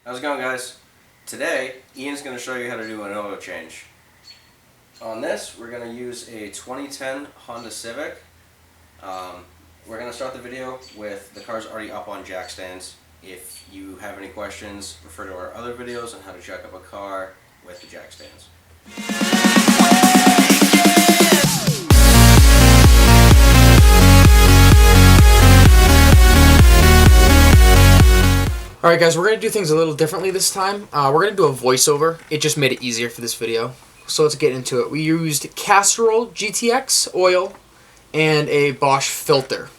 How's it going, guys? Today, Ian's going to show you how to do an oil change. On this, we're going to use a 2010 Honda Civic. We're going to start the video with the car's already up on jack stands. If you have any questions, refer to our other videos on how to jack up a car with the jack stands. Alright guys, we're going to do things a little differently this time. We're going to do a voiceover. It just made it easier for this video. So let's get into it. We used Castrol GTX oil and a Bosch filter.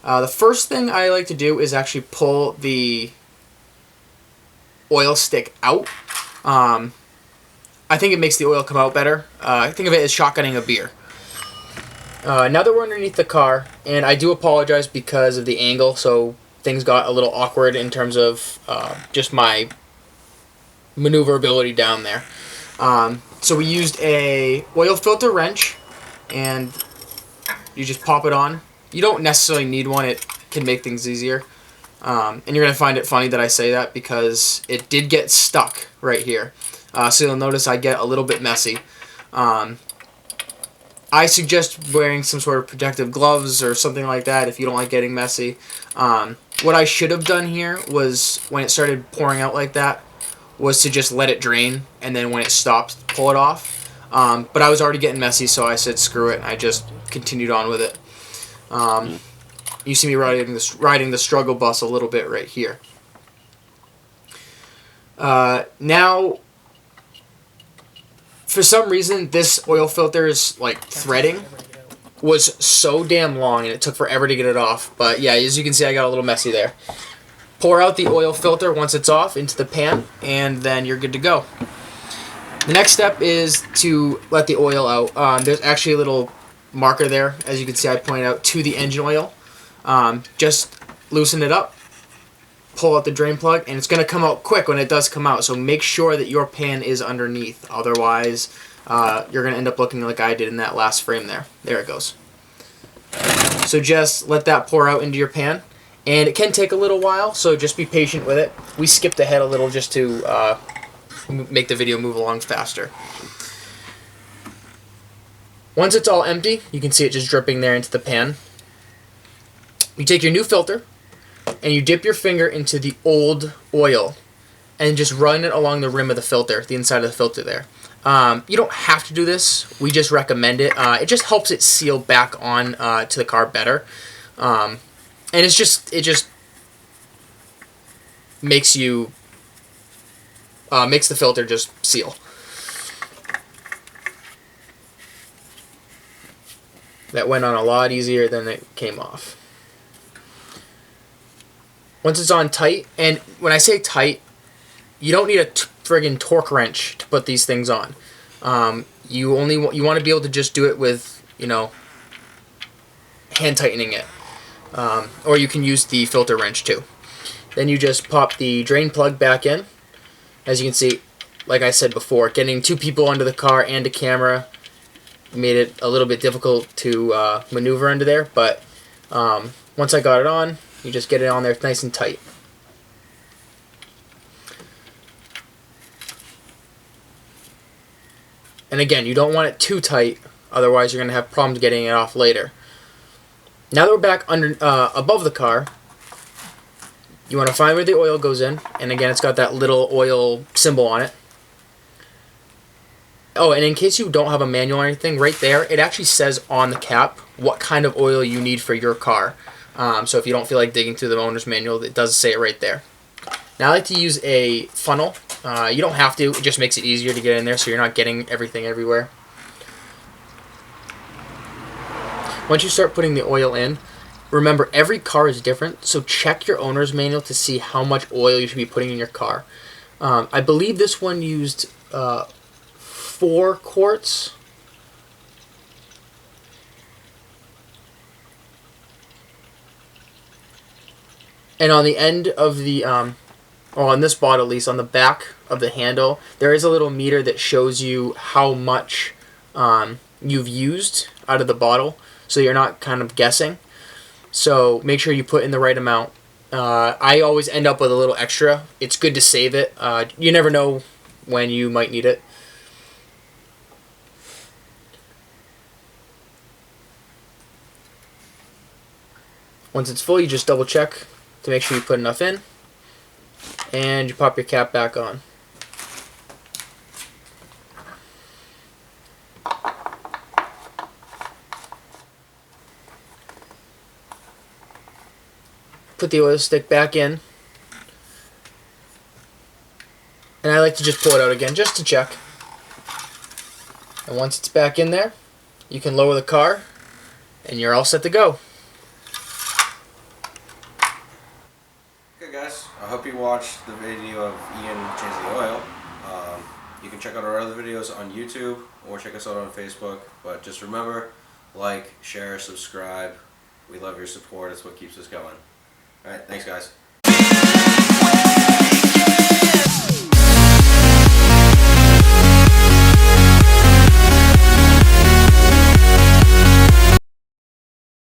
The first thing I like to do is actually pull the oil stick out. I think it makes the oil come out better. Think of it as shotgunning a beer. Now that we're underneath the car, and I do apologize because of the angle, so things got a little awkward in terms of just my maneuverability down there. So we used a oil filter wrench, and you just pop it on. You don't necessarily need one. It can make things easier. And you're going to find it funny that I say that because it did get stuck right here. So you'll notice I get a little bit messy. I suggest wearing some sort of protective gloves or something like that if you don't like getting messy. What I should have done here was, when it started pouring out like that, was to just let it drain, and then when it stopped, pull it off. But I was already getting messy, so I said screw it, and I just continued on with it. You see me riding the struggle bus a little bit right here. Now, for some reason, this oil filter's like threading was so damn long, and it took forever to get it off. But yeah, as you can see, I got a little messy there. Pour out the oil filter once it's off into the pan, and then you're good to go. The next step is to let the oil out. There's actually a little marker there, as you can see I pointed out, to the engine oil. Just loosen it up, pull out the drain plug, and it's going to come out quick when it does come out, so make sure that your pan is underneath. Otherwise, you're going to end up looking like I did in that last frame there. There it goes. So just let that pour out into your pan, and it can take a little while, so just be patient with it. We skipped ahead a little just to make the video move along faster. Once it's all empty, you can see it just dripping there into the pan. You take your new filter, and you dip your finger into the old oil and just run it along the rim of the filter, the inside of the filter there. You don't have to do this. We just recommend it. It just helps it seal back on to the car better. And it just makes the filter just seal. That went on a lot easier than it came off. Once it's on tight, and when I say tight, you don't need a friggin' torque wrench to put these things on. You want to be able to just do it with, hand tightening it. Or you can use the filter wrench too. Then you just pop the drain plug back in. As you can see, like I said before, getting two people under the car and a camera made it a little bit difficult to maneuver under there, but once I got it on, you just get it on there nice and tight. And again, you don't want it too tight, otherwise you're going to have problems getting it off later. Now that we're back above the car, you want to find where the oil goes in, and again, it's got that little oil symbol on it. Oh, and in case you don't have a manual or anything, right there, it actually says on the cap what kind of oil you need for your car. So if you don't feel like digging through the owner's manual, it does say it right there. Now I like to use a funnel. You don't have to, it just makes it easier to get in there so you're not getting everything everywhere. Once you start putting the oil in, remember every car is different, so check your owner's manual to see how much oil you should be putting in your car. I believe this one used 4 quarts. And on the end of the, on this bottle at least, on the back of the handle, there is a little meter that shows you how much you've used out of the bottle, so you're not kind of guessing. So make sure you put in the right amount. I always end up with a little extra. It's good to save it. You never know when you might need it. Once it's full, you just double check to make sure you put enough in, and you pop your cap back on. Put the oil stick back in, and I like to just pull it out again just to check. And once it's back in there, you can lower the car and you're all set to go. Okay guys, I hope you watched the video of Ian changing the oil. You can check out our other videos on YouTube or check us out on Facebook, but just remember, like, share, subscribe. We love your support, it's what keeps us going. Alright, thanks guys.